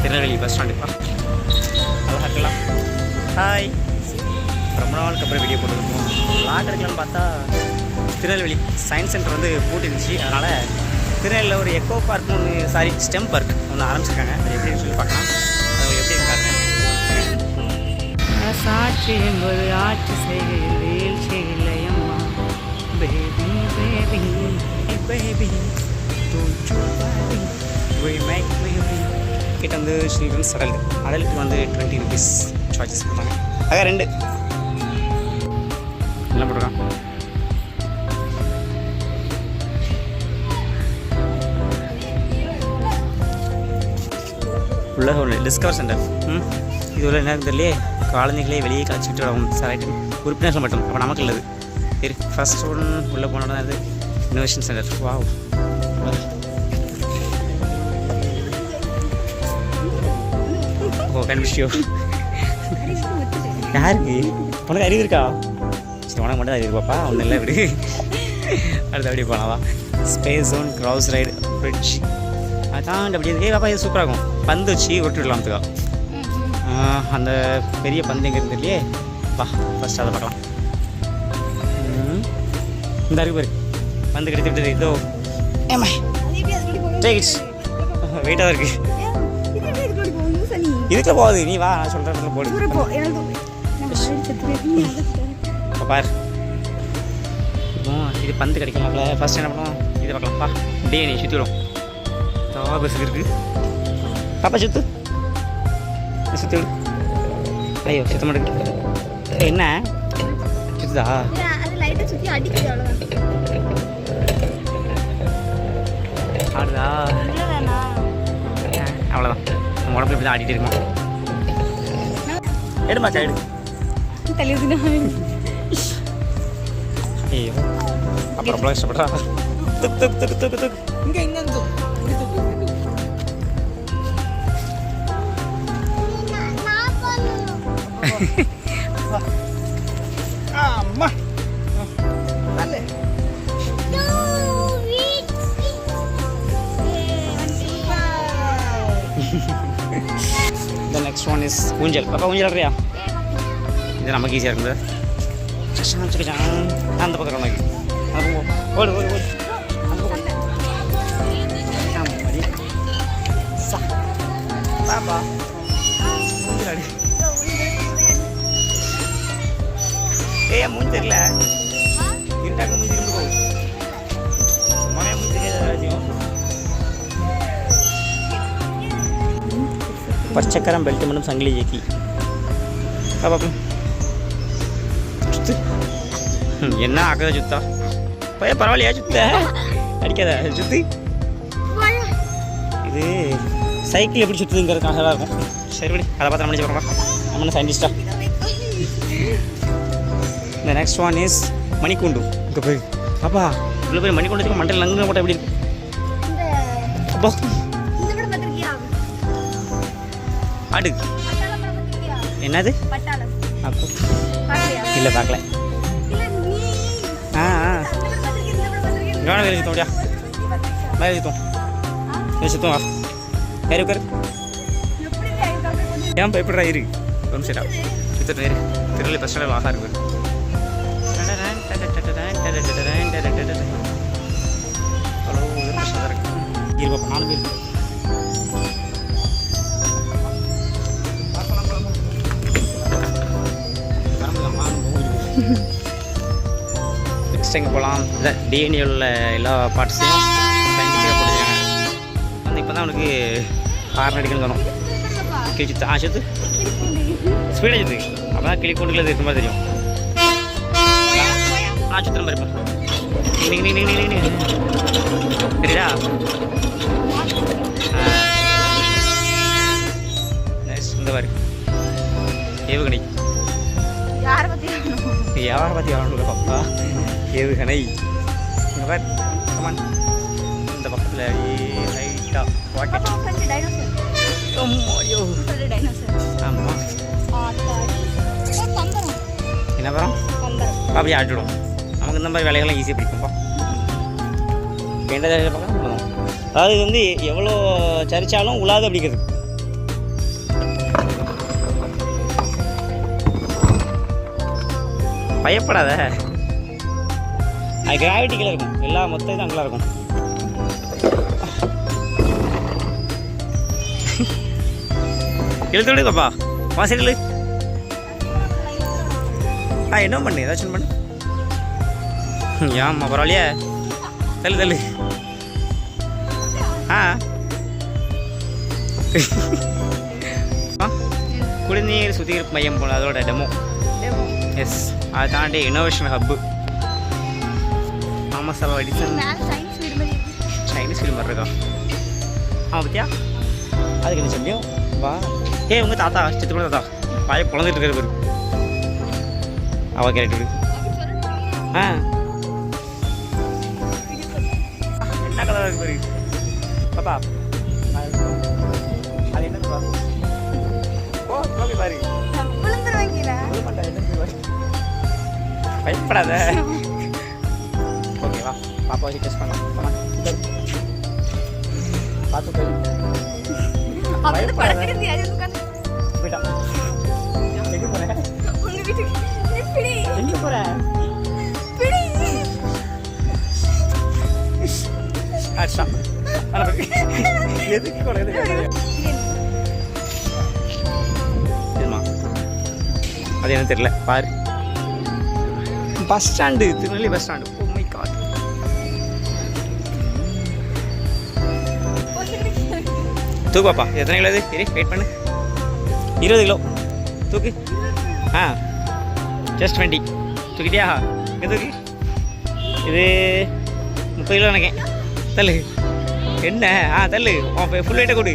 Tirunelveli bus ஸ்டாண்டுப்பா. அழகாக இருக்கலாம். Hi, ரொம்ப நாளுக்கு அப்புறம் வீடியோ போட்டுருக்கோம். லாக் எடுக்கலான்னு பார்த்தா திருநெல்வேலி சயின்ஸ் சென்டர் வந்து பூட்டிருந்துச்சு. அதனால் திருநெல்வேலியில் ஒரு எக்கோ பார்க்னு ஒன்று ஸ்டெம் பார்க் ஒன்று ஆரம்பிச்சிருக்காங்க. அது எப்படின்னு சொல்லி பார்க்கலாம். அது எப்படி காட்டுறேன். சாட்சி என்பது ஆட்சி செய்கையில் வீழ்ச்சி இல்லையம்மா. பேபி பேபி பேபி கிட்ட வந்து சில்ட்ரன்ஸ் அடல்ட்டுக்கு வந்து 20 rupees சார்ஜஸ் கொடுப்பாங்க. அதான் 2 என்ன போட்டுருக்கான். உள்ள ஒன்று டிஸ்கவர் சென்டர். இது உள்ள என்ன தெரியலையே, குழந்தைங்களே வெளியே காய்ச்சிக்கிட்டு வரும் சார் உறுப்பினர்கள் மட்டும். அப்போ நமக்கு இல்லது. சரி, ஃபர்ஸ்ட் ஒன் உள்ளே போனோன்னா அது இன்னோவேஷன் சென்டர். வாவ், ஓ கண்டுபிடிச்சியோ. யாருக்கு உனக்கு அறிவு இருக்கா? சரி, உனக்கு மட்டும் அறிவு இருப்பாப்பா. ஒன்றும் இல்லை விடு. அடுத்து அப்படியே போனாவா. Space zone, cross ride, fridge அதான் அப்படியே. பாப்பா இது சூப்பராக இருக்கும். பந்து வச்சு ஒட்டி விடலாம்த்துக்கா. அந்த பெரிய பந்து எங்கே இருந்து இல்லையே. வா ஃபஸ்ட் அதை பார்க்கலாம். இந்த இருக்கு பாரு, பந்து கிடைத்து விட்டது. இதோ ஏமா டேக்ஸ் வெயிட்டாக இருக்குது. இதுக்குள்ள போகுது. நீ வா, நான் சொல்கிறேன் போடு. பார், இது பந்து கிடைக்கலாம்ல. ஃபஸ்ட் என்ன பண்ணுவோம், இதை பார்க்கலாம்ப்பா. டே நீ சுற்றி விடும். தவா பஸ் இருக்குது. பாப்பா சுத்து, சுற்றி விடு. ஐயோ சுத்த மாட்டேங்குது. என்ன சுத்துதா? ஆடுதா? அவ்வளோதான். நம்ம உடம்புல இப்படி தான் ஆடிட்டு இருக்கோம். எடுமா சைடு. ஐயோ அப்புறம் கஷ்டப்படுறா. துக் துக் துக் துக் துக். இங்கே இங்கே அம்மா The next one is ஊஞ்சல். பாப்பா ஊஞ்சல் ஆடுறியா? இது நமக்கு ஈஸியாக இருக்குது. அந்த பக்கம் உனக்கு ஓடு ஓடு ஓடு. பாப்பா ஊஞ்சல் ஆடு. ஏன் மூஞ்சி தெரியல? இருட்டாக்க மூஞ்சி இருந்து போகும். சும்மாவே மூஞ்சி தெரியாத ராஜ்யம். பச்சைக்கரம் பெல்ட் மட்டும் சங்கிலி ஜேக்கி. பாப்பா சுத்து. என்ன ஆகுதா சுத்தா? பைய பரவாயில்லையா சுத்த? அடிக்காத சுத்து. இது சைக்கிள் எப்படி சுற்றுதுங்கிறதுக்காக தான் இருக்கும். சரி விடு, அதை பார்த்து நம்ம நினச்சி போகிறோம். நம்ம சயின்டிஸ்டா. இந்த நெக்ஸ்ட் ஒன் இஸ் மணிக்கூண்டு. இங்கே போய் பாப்பா இவ்வளோ போய் மணிக்கூண்டுக்கு மண்டல் நங்கு போட்டால் எப்படி இருக்கு? அப்போ ஆடு என்னது? அப்போ இல்லை பார்க்கல. வேலை சுத்தம் முடியா? வேலை சுத்தம் சுத்தம் வா. யார் உட்காரு? ஏன் பயப்படுறா? இரு ரொம்ப சரிடா. சுத்தம் நேரு. திருநெல்வேலி பஸ் ஸ்டாண்டில் அழகாக இருக்கு. ஹலோ இருப்பா 4 பேர். நெக்ஸ்ட் எங்கே போகலாம்? இல்லை டிஎன்ஏ உள்ள எல்லா பார்ட்ஸையும் சயின்டிஃபிக்காக போட்டுருக்காங்க. வந்து இப்போ தான் அவனுக்கு ஹார்ன் அடிக்கணும்னு தோணும். கிளி சுத்து. சுத்து ஸ்பீடாக சுத்து. அப்போ தான் கிளி கொண்டுல இருக்கிற மாதிரி தெரியும். சுத்தம் பாருப்பா. சரிடா. இந்த பாரு ஏவுகணை. யாரை பற்றி ஆகணும் பாப்பா? ஏவுகணை. இங்கே பார் கமான். இந்த பக்கத்தில் லைட்டாக வாக்கெட். ஆமாம் என்ன படம்? பாப்பா ஆட்டிவிடும். நமக்கு நமக்கு இந்த மாதிரி வேலைகள்லாம் ஈஸியாக பிடிக்கும்ப்பா. எந்த வேலையை பார்க்க போதும். அதாவது வந்து எவ்வளோ சரிச்சாலும் உலாது அப்படிங்கிறது. பயப்படாத, அது கிராவிட்டி கீழே இருக்கும், எல்லா மொத்தம் இது அங்கெல்லாம் இருக்கும். இழுத்து விடுங்கப்பா, வாசல் என்ன பண்ணு, ஏதாச்சும் பண்ணு. ஏம்மா பரவாயில்லையே, தள்ளு தள்ளு. குடிநீர் சுத்திகரிப்பு மையம் போல அதோட டெமோ. எஸ், அதை தாண்டி இன்னோவேஷன் ஹப்பு. ஆமாம் சார், எடிசன் சைனீஸ் வீடு மாதிரி இருக்கா? பத்தியா, அதுக்கு என்ன சொல்லியும் வா. உங்கள் தாத்தா சித்து கூட தாத்தா பாய குழந்தைட்டு இருக்கிற பேர் அவ கேட்டு விடு. என்ன கலர் இருக்கு பாரு பாப்பா, அது என்ன பாரு. பயப்படாத. ஓகேவா, பாப்பா வச்சு டெஸ்ட் பண்ணலாம். பார்த்து போய் எங்க போற? எதுக்கு கூட அது என்ன தெரியல. பாரு, bus stand, Tirunelveli bus stand. Oh my God. தூக்கு பாப்பா, எத்தனை கிலோ இது? வெயிட் பண்ணு. 20 கிலோ தூக்கு. ஜஸ்ட் 20 தூக்கிட்டியா? எங்கே தூக்கி? இது 30 கிலோ நினைக்கேன். தள்ளு. என்ன? தள்ளு, ஃபுல் வெயிட்டை கொடு.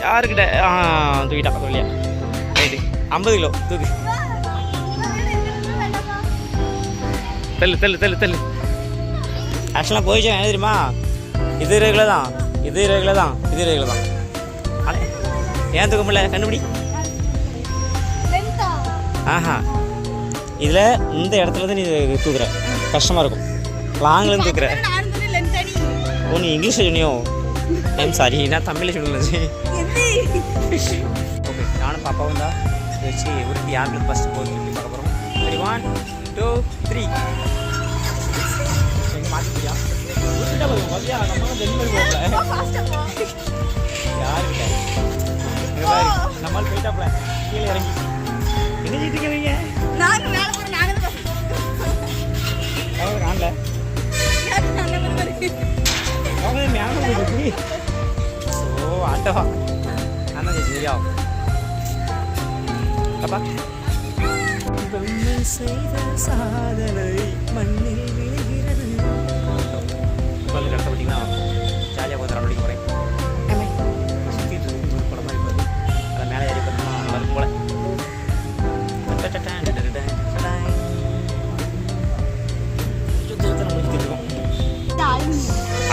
யாருக்கிட்ட? தூக்கிட்டா சொல்லியா? ரைட்டு, 50 கிலோ தூக்கு. தள்ளு தள்ளு தள்ளு தள்ளு. ஆக்சுவலாக போயிடுச்சு, என்ன தெரியுமா? இது 20 கிலோ தான், இது 20 கிலோ தான், இது 20 கிலோ தான். ஏன் தூக்க முடியல? கண்டுபிடி. இதில் இந்த இடத்துல தான் நீ தூக்குற, கஷ்டமாக இருக்கும். லாங்கிலேருந்து தூக்குற. ஓ, நீ இங்கிலீஷில் சொன்னியோ? ஐம் சாரி, நான் தமிழில் சொல்லி. ஓகே, நானும் பாப்பாவும் தான் வச்சு உருட்டி யாருக்கு ஃபஸ்ட்டு போகுது பார்க்க போகிறோம். சரி, 1 2 3. எங்கே மாற்றிட்டியா? நம்ம டெலிவரி போகல யாருக்கிட்ட நம்மளால் போயிட்டாப்ல கீழே இறங்கி. என்ன செய்யுங்க ஆட்டவா அண்ணா சரியா அப்பா. சாதனை மண்ணில் விழுகிறது. பார்த்தீங்கன்னா ஜாலியாக போய் தரம் படிக்க போகிறேன். சுற்றிட்டு ஒரு படம் மாதிரி போகுது, அதை மேலே ஏறி பார்த்தோம்னா நல்லா இருக்கும் போல.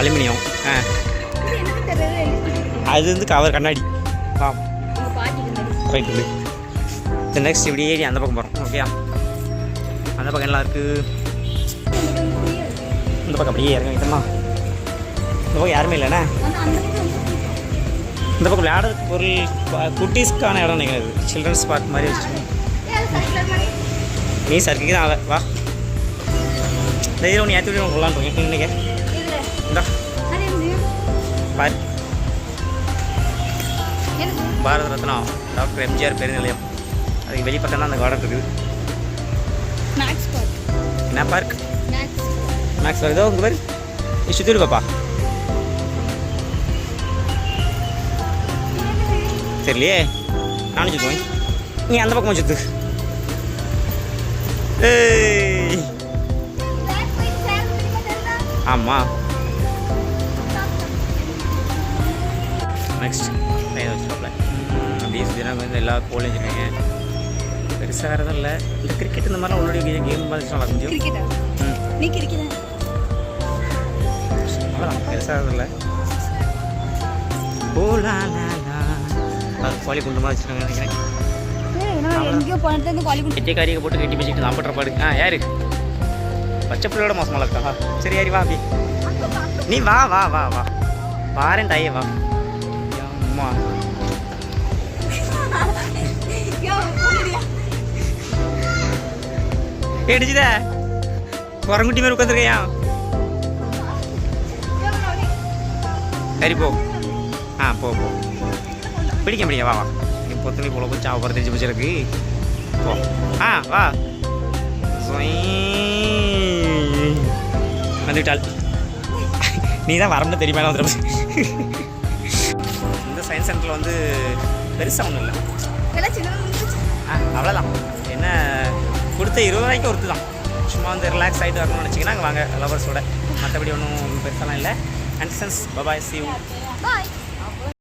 அலுமினியம். அது வந்து கவர் கண்ணாடி. ரைட்டு. நெக்ஸ்ட் இப்படி ஏறி அந்த பக்கம் போகிறோம். ஓகே, அந்த பக்கம் எல்லாம் இருக்குது. இந்த பக்கம் அப்படியே இறங்க வைத்தோம்னா இந்த பக்கம் யாருமே இல்லைண்ணே. இந்த பக்கம் விளையாடுறதுக்கு பொருள் குட்டீஸ்க்கான இடம் நினைக்கிறது. சில்ட்ரன்ஸ் பார்க் மாதிரி வச்சுருக்கோம். நீ சர்க்குக்கு தான் வா. தைரியம் ஒன்று ஏற்றி விட்டு ஒன்று கொள்ளான்னு இன்னைக்கு இந்தா பாரு. பாரத ரத்னா டாக்டர் எம்ஜிஆர் பெருநிலையம், அதுக்கு வெளி பக்கம் தான் அந்த கார்டன் இருக்குது. என்ன பார்க்? Maths park. இதோ உங்கள் பேர் நீ சுற்றி பாப்பா. தெரியலையே, நானும் சுற்றுவேன். நீ அந்த பக்கமாக சுற்று. ஆமாம். நெக்ஸ்ட் வச்சுக்கோங்களேன். அப்படியே தினம் வந்து எல்லா கோலையும் வச்சுருக்கீங்க. பெருசாக வேறு எதுவும் இல்லை. இந்த கிரிக்கெட் இந்த மாதிரிலாம் உங்களுடைய கேம் பார்த்துச்சு நல்லா கொஞ்சம். அவ்வளோதான், பெருசாக எதுவும் இல்லை. அது கோழி குண்டு மாதிரி வச்சுருக்காங்க நினைக்கிறேன். கெட்டிக்காரியை போட்டு கட்டி வச்சுக்கிட்டு நான் பண்ணுற பாடு. யாரு பச்சை பிள்ளையோட மோசமாக இருக்கா? சரி யாரி வா அப்படி நீ வா வா வா வா பாரேன் தாயே வா அம்மா ஏடிச்சுத குரங்குட்டி மாதிரி உட்காந்துருக்கையா? சரி போ. போ போ பிடிக்க வா வா நீ பொத்துணி போல போய் சாவ தெரிஞ்சு போச்சிருக்கு போ. வா வந்துவிட்டாள். நீ தான் வரம்னு தெரியுமா வந்துடும். இந்த சயின்ஸ் சென்டரில் வந்து பெருசாக ஒன்றும் இல்லை. அவ்வளோதான். என்ன கொடுத்த 20 ரூபாய்க்கு ஒருத்து தான். சும்மா வந்து ரிலாக்ஸ் ஆகிட்டு வரணும்னு நினச்சிங்கன்னா அங்கே வாங்க லவர்ஸோட. மற்றபடி ஒன்றும் பெருசாலாம் இல்லை. And sense bye bye C you.